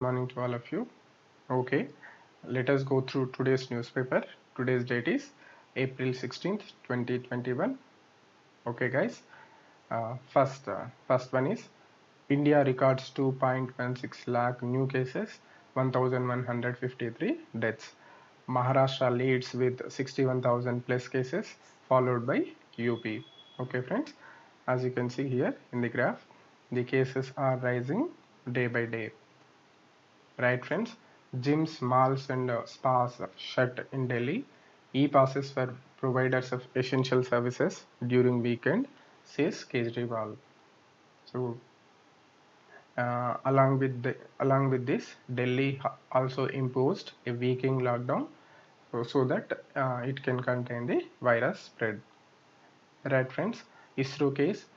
Morning to all of you. Okay, let us go through today's newspaper. Today's date is April 16th, 2021. Okay, guys. First one is India records 2.16 lakh new cases, 1,153 deaths. Maharashtra leads with 61,000 plus cases, followed by UP. Okay, friends. As you can see here in the graph, the cases are rising day by day. Right, friends? Gyms, malls, and spas shut in Delhi. E-passes for providers of essential services during weekend, says Kejriwal. So, along with this, Delhi also imposed a weekend lockdown so that it can contain the virus spread. Right, friends? ISRO case.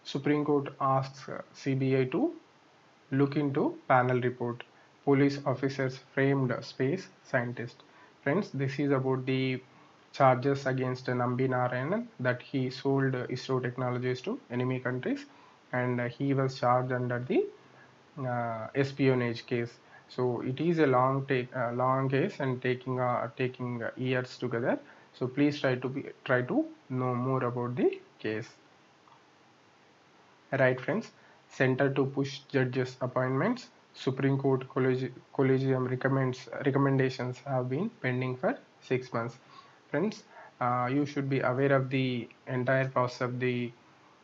Supreme Court asks CBI to look into panel report. Police officers framed space scientist. Friends, this is about the charges against Nambi Narayanan that he sold ISRO technologies to enemy countries, and he was charged under the espionage case. So it is a long case and taking years together. So please try to know more about the case. Right, friends? Center to push judges' appointments. Supreme Court Collegium recommendations have been pending for 6 months. Friends, you should be aware of the entire process of the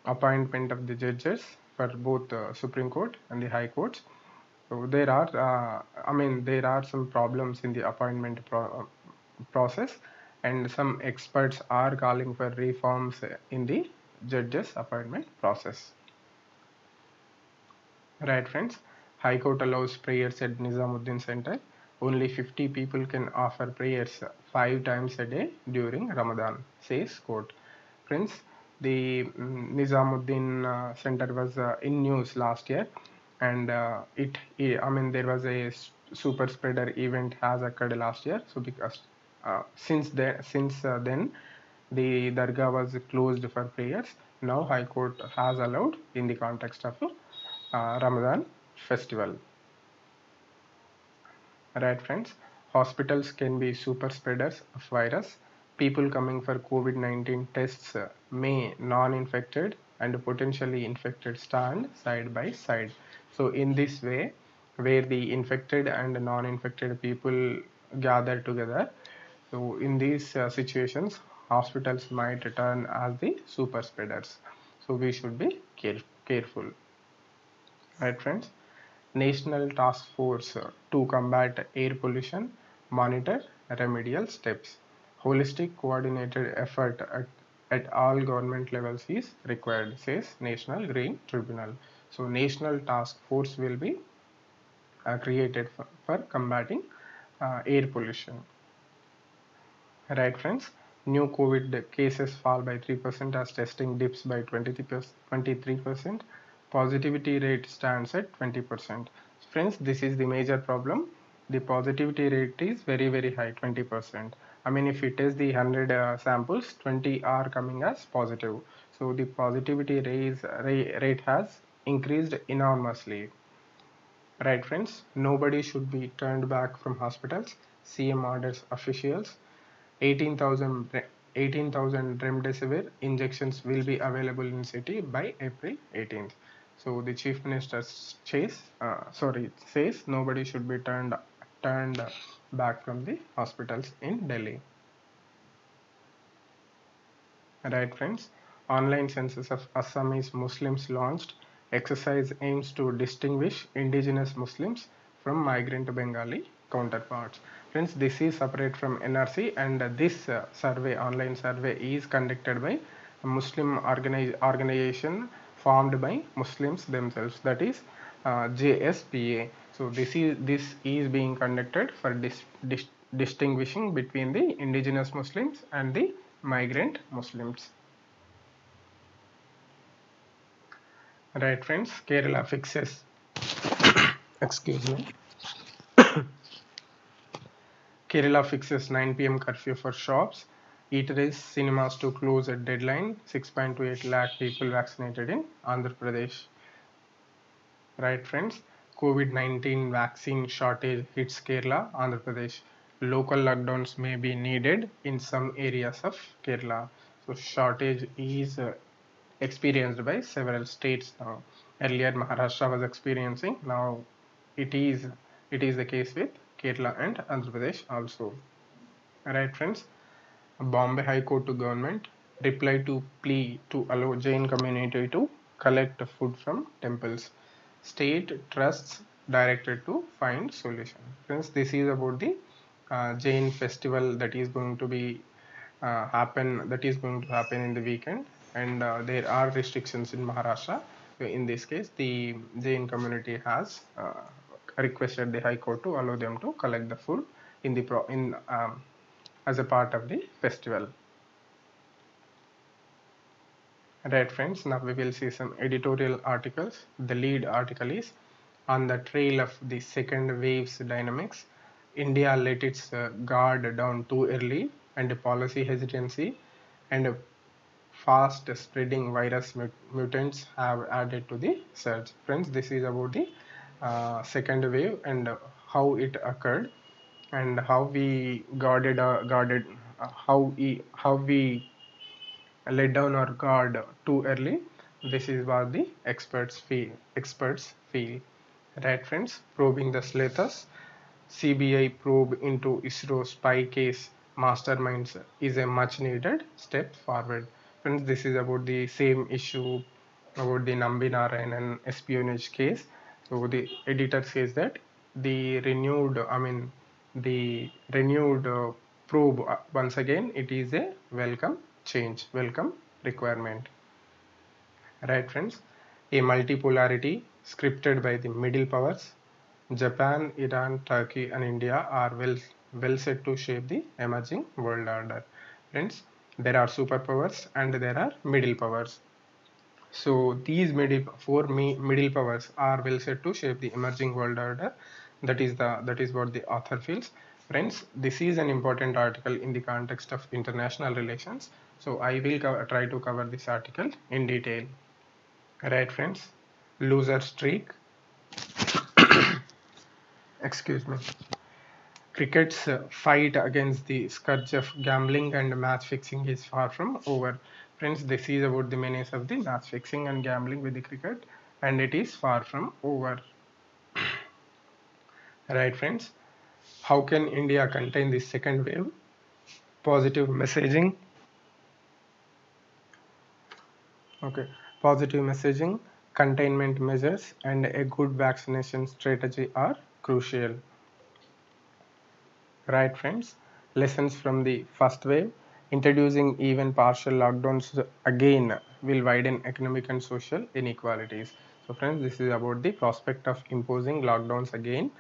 appointment of the judges for both the Supreme Court and the High Courts. So there are some problems in the appointment process, and some experts are calling for reforms in the judges' appointment process. Right, friends. High Court allows prayers at Nizamuddin Center. Only 50 people can offer prayers 5 times a day during Ramadan, says court. Friends, the Nizamuddin Center was in news last year, and there was a super spreader event has occurred last year. So because since then, the dargah was closed for prayers. Now High Court has allowed in the context of Ramadan festival. Right, friends? Hospitals can be super spreaders of virus. People coming for COVID-19 tests may non-infected and potentially infected stand side by side. So in this way, where the infected and non-infected people gather together, so in these situations, hospitals might turn as the super spreaders. So we should be careful. Right, friends? National Task Force to combat air pollution, monitor remedial steps. Holistic coordinated effort at all government levels is required, says National Green Tribunal. So National Task Force will be created for combating air pollution. Right, friends? New COVID cases fall by 3% as testing dips by 23%. Positivity rate stands at 20%. Friends, this is the major problem. The positivity rate is very, very high, 20%. I mean, if you test the 100 samples, 20 are coming as positive. So the positivity rate has increased enormously. Right, friends? Nobody should be turned back from hospitals. CM orders officials 18,000 remdesivir injections will be available in city by April 18th. So the chief minister says nobody should be turned back from the hospitals in Delhi. Right, friends? Online census of Assamese Muslims launched. Exercise aims to distinguish indigenous Muslims from migrant Bengali counterparts. Friends, this is separate from NRC, and this online survey, is conducted by a Muslim organization formed by Muslims themselves, that is JSPA. So this is being conducted for distinguishing between the indigenous Muslims and the migrant Muslims. Right, friends? Kerala fixes excuse me. Kerala fixes 9 p.m. curfew for shops, eateries, cinemas to close at deadline. 6.28 lakh people vaccinated in Andhra Pradesh. Right, friends? COVID-19 vaccine shortage hits Kerala, Andhra Pradesh. Local lockdowns may be needed in some areas of Kerala. So shortage is experienced by several states now. Earlier Maharashtra was experiencing, now it is the case with Kerala and Andhra Pradesh also. Alright friends, Bombay High Court to government reply to plea to allow Jain community to collect food from temples. State trusts directed to find solution. Friends, this is about the Jain festival that is going to be happen in the weekend, and there are restrictions in Maharashtra. So in this case, the Jain community has requested the High Court to allow them to collect the food in the as a part of the festival. Right friends, now we will see some editorial articles. The lead article is on the trail of the second wave's dynamics. India let its guard down too early, and policy hesitancy and fast spreading virus mutants have added to the surge. Friends, this is about the second wave and how it occurred and how we how we let down our guard too early. This is what the experts feel. Right friends, probing the Slathas, CBI probe into ISRO spy case masterminds is a much needed step forward. Friends, this is about the same issue about the Nambi Narayanan espionage case. So the editor says that the renewed probe, once again, it is a welcome change, welcome requirement. Right friends, a multipolarity scripted by the middle powers. Japan, Iran, Turkey and India are well set to shape the emerging world order. Friends, there are superpowers and there are middle powers. So these middle powers are well set to shape the emerging world order. That is what the author feels. Friends, this is an important article in the context of international relations. So I will try to cover this article in detail. Right friends, loser streak. Excuse me. Cricket's fight against the scourge of gambling and match fixing is far from over. Friends, this is about the menace of the match fixing and gambling with the cricket, and it is far from over. Right, friends? How can India contain this second wave? Positive messaging. Okay, positive messaging, containment measures, and a good vaccination strategy are crucial. Right friends, lessons from the first wave. Introducing even partial lockdowns again will widen economic and social inequalities. So friends, this is about the prospect of imposing lockdowns again,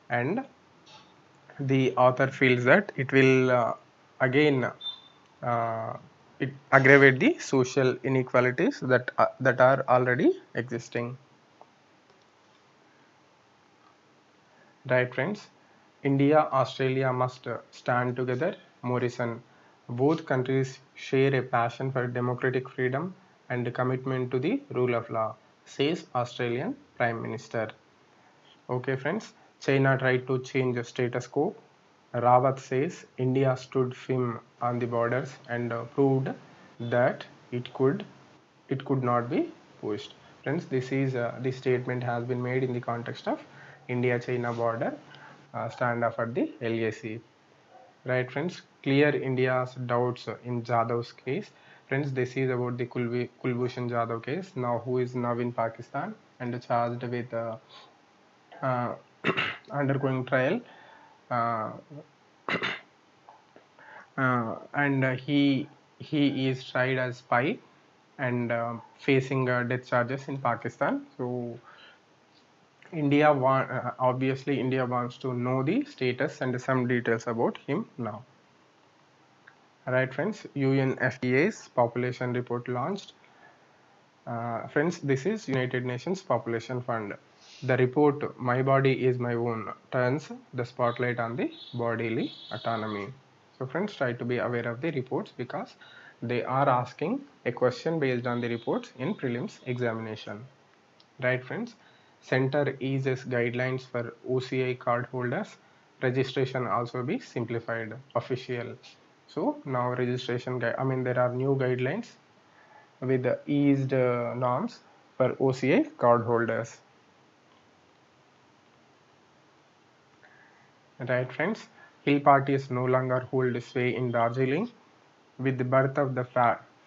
and the author feels that it will again it aggravate the social inequalities that are already existing. Right friends, India, Australia must stand together. Morrison, both countries share a passion for democratic freedom and a commitment to the rule of law, says Australian Prime Minister. Okay friends, China tried to change the status quo. Rawat says India stood firm on the borders and proved that it could not be pushed. Friends, this statement has been made in the context of India-China border standoff at the LAC. Right, friends? Clear India's doubts in Jadav's case. Friends, this is about the Kulbhushan Jadhav case. Now, who is now in Pakistan and charged with uh, undergoing trial. Uh, and he is tried as spy and facing death charges in Pakistan. So obviously India wants to know the status and some details about him now. Right friends, UNFPA's population report launched. Friends, this is United Nations Population Fund. The report My Body is My Own turns the spotlight on the bodily autonomy. So friends, try to be aware of the reports because they are asking a question based on the reports in prelims examination. Right friends? Center eases guidelines for OCI card holders. Registration also be simplified, official. So now registration, I mean there are new guidelines with the eased norms for OCI card holders. Right, friends? Hill parties no longer hold sway in Darjeeling. With the birth of the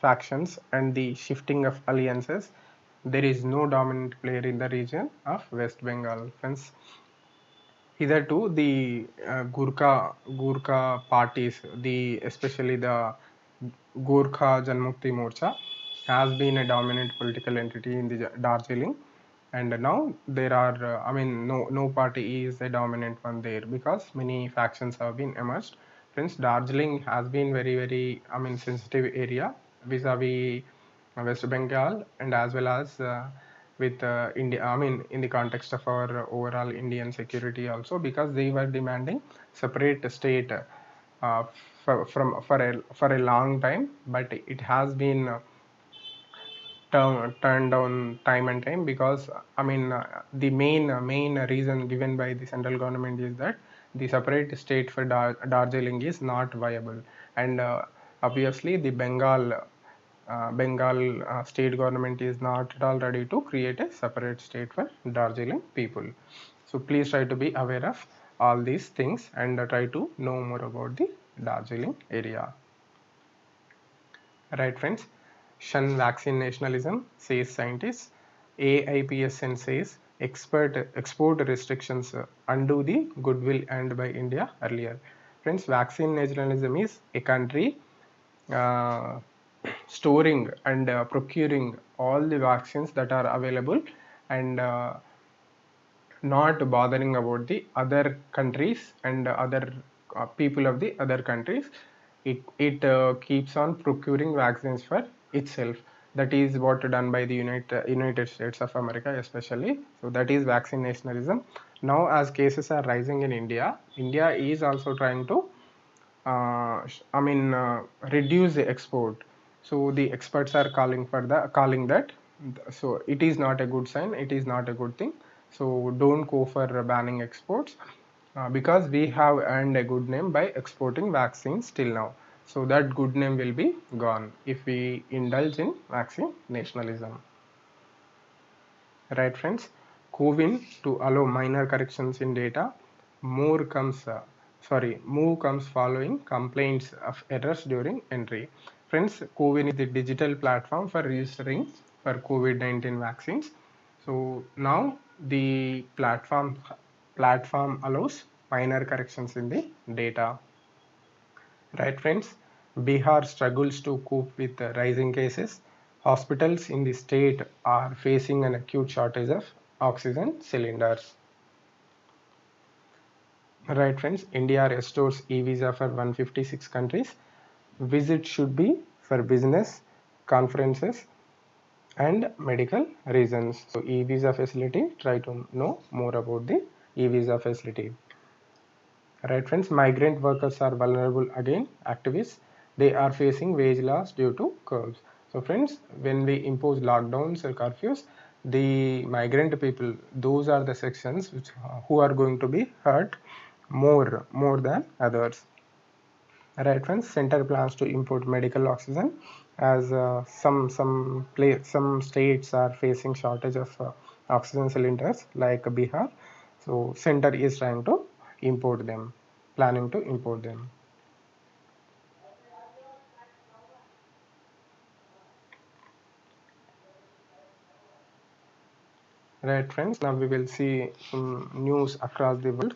factions and the shifting of alliances, there is no dominant player in the region of West Bengal. Friends, hitherto the Gurkha parties, the especially the Gorkha Janmukti Morcha, has been a dominant political entity in the Darjeeling, and now there are I mean no party is a dominant one there because many factions have been emerged. Friends, Darjeeling has been very I mean sensitive area vis-a-vis West Bengal, and as well as with India, I mean in the context of our overall Indian security also, because they were demanding separate state for a long time, but it has been turned down time and time, because I mean the main reason given by the central government is that the separate state for Darjeeling is not viable, and obviously the Bengal state government is not at all ready to create a separate state for Darjeeling people. So please try to be aware of all these things and try to know more about the Darjeeling area. Right, friends? Shun vaccine nationalism, says scientists. AIPSN says export restrictions undo the goodwill earned by India earlier. Friends, vaccine nationalism is a country uh, storing and procuring all the vaccines that are available, and not bothering about the other countries and other people of the other countries. It keeps on procuring vaccines for itself. That is what done by the United States of America especially. So that is vaccine nationalism. Now as cases are rising in India, India is also trying to I mean reduce the export. So the experts are calling that. So it is not a good sign. It is not a good thing. So don't go for banning exports, because we have earned a good name by exporting vaccines till now. So that good name will be gone if we indulge in vaccine nationalism. Right, friends? Covin to allow minor corrections in data. Move comes following complaints of errors during entry. Friends, Covin is the digital platform for registering for COVID-19 vaccines. So now the platform allows minor corrections in the data. Right, friends? Bihar struggles to cope with the rising cases. Hospitals in the state are facing an acute shortage of oxygen cylinders. Right, friends? India restores e-visa for 156 countries. Visit should be for business, conferences, and medical reasons. So, e-visa facility, try to know more about the e-visa facility. Right, friends? Migrant workers are vulnerable again. Activists, they are facing wage loss due to curbs. So friends, when we impose lockdowns or curfews, the migrant people, those are the sections who are going to be hurt more than others. Right, friends? Center plans to import medical oxygen, as some states are facing shortage of oxygen cylinders like Bihar. So center is trying to import them, planning to import them. Right, friends? Now we will see some news across the world.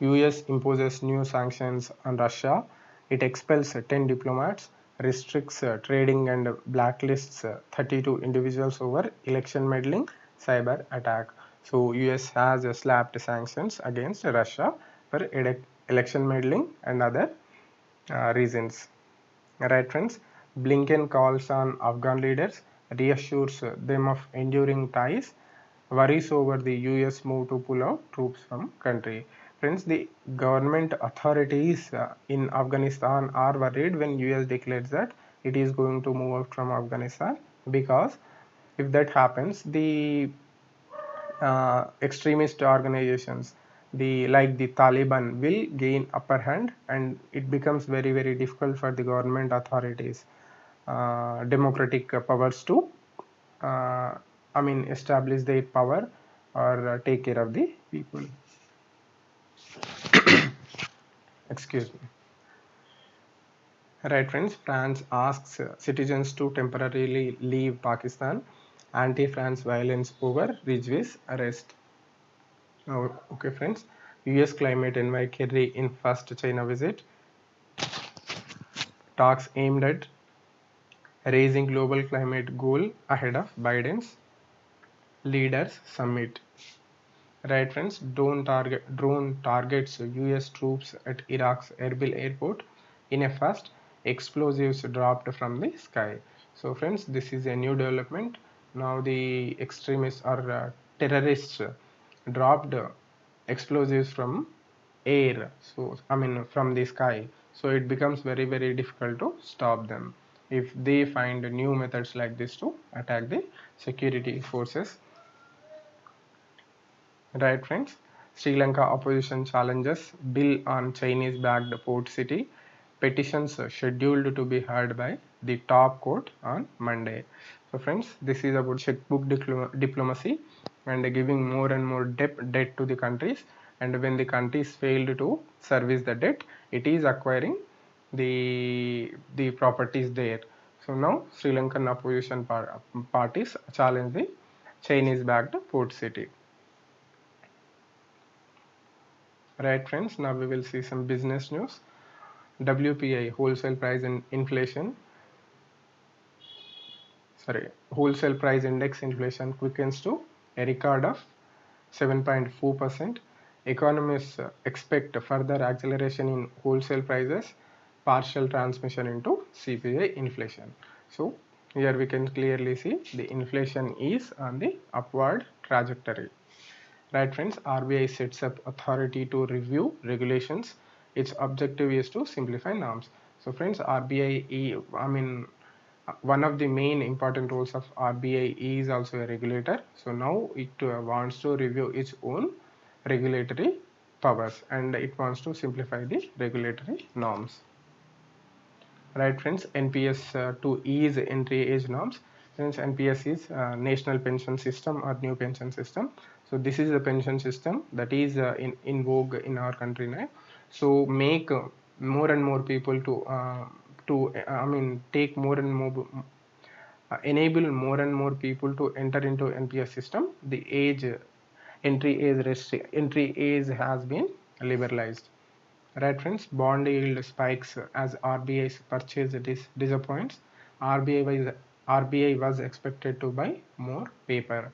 US imposes new sanctions on Russia. It expels 10 diplomats, restricts trading, and blacklists 32 individuals over election meddling, cyber attack. So US has slapped sanctions against Russia for election meddling and other reasons. Right, friends? Blinken calls on Afghan leaders, reassures them of enduring ties, worries over the US move to pull out troops from country. Friends, the government authorities in Afghanistan are worried when US declares that it is going to move out from Afghanistan, because if that happens, the extremist organizations like the Taliban will gain upper hand, and it becomes very difficult for the government authorities, democratic powers to establish their power or take care of the people. Excuse me. Right, friends. France asks citizens to temporarily leave Pakistan. Anti-France violence over Rijvi's arrest. Okay, friends. US climate envoy Kerry in first China visit. Talks aimed at raising global climate goal ahead of Biden's leaders summit. Right, friends. Drone targets US troops at Iraq's Erbil airport in a first. Explosives dropped from the sky. So, friends, this is a new development. Now, the extremists or terrorists dropped explosives from air. So, from the sky. So, it becomes very difficult to stop them if they find new methods like this to attack the security forces. Right, friends. Sri Lanka opposition challenges bill on Chinese-backed port city. Petitions scheduled to be heard by the top court on Monday. So, friends, this is about checkbook diplomacy and giving more and more debt to the countries. And when the countries failed to service the debt, it is acquiring the properties there. So now Sri Lankan opposition parties challenge the Chinese-backed port city. Right, friends, now we will see some business news. WPI wholesale price and inflation, wholesale price index inflation quickens to a record of 7.4%. Economists expect further acceleration in wholesale prices, partial transmission into CPI inflation. So here we can clearly see the inflation is on the upward trajectory. Right, friends, RBI sets up authority to review regulations. Its objective is to simplify norms. So, friends, one of the main important roles of RBI is also a regulator. So now it wants to review its own regulatory powers, and it wants to simplify the regulatory norms. Right, friends, NPS to ease entry age norms. Since NPS is National Pension System or New Pension System. So this is the pension system that is in vogue in our country now. So make more and more people to take more and more enable more and more people to enter into NPS system. The entry age has been liberalized. Right, friends, bond yield spikes as RBI's purchase disappoints. RBI was expected to buy more paper.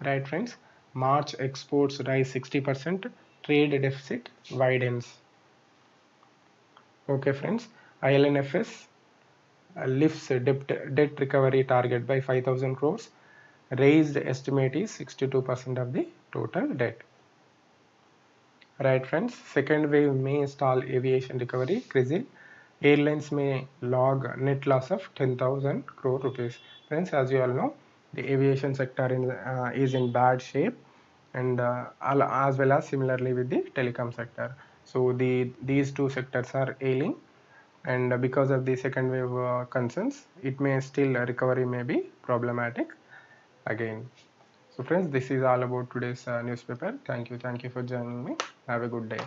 Right, friends, March exports rise 60%, trade deficit widens. Okay, friends, ILNFS lifts debt recovery target by 5,000 crores. Raised estimate is 62% of the total debt. Right, friends, second wave may stall aviation recovery. CRISIL, airlines may log net loss of 10,000 crore rupees. Friends, as you all know, the aviation sector is in bad shape, and as well as similarly with the telecom sector. So these two sectors are ailing, and because of the second wave concerns, it may still recovery may be problematic again. So friends, this is all about today's newspaper. Thank you for joining me. Have a good day.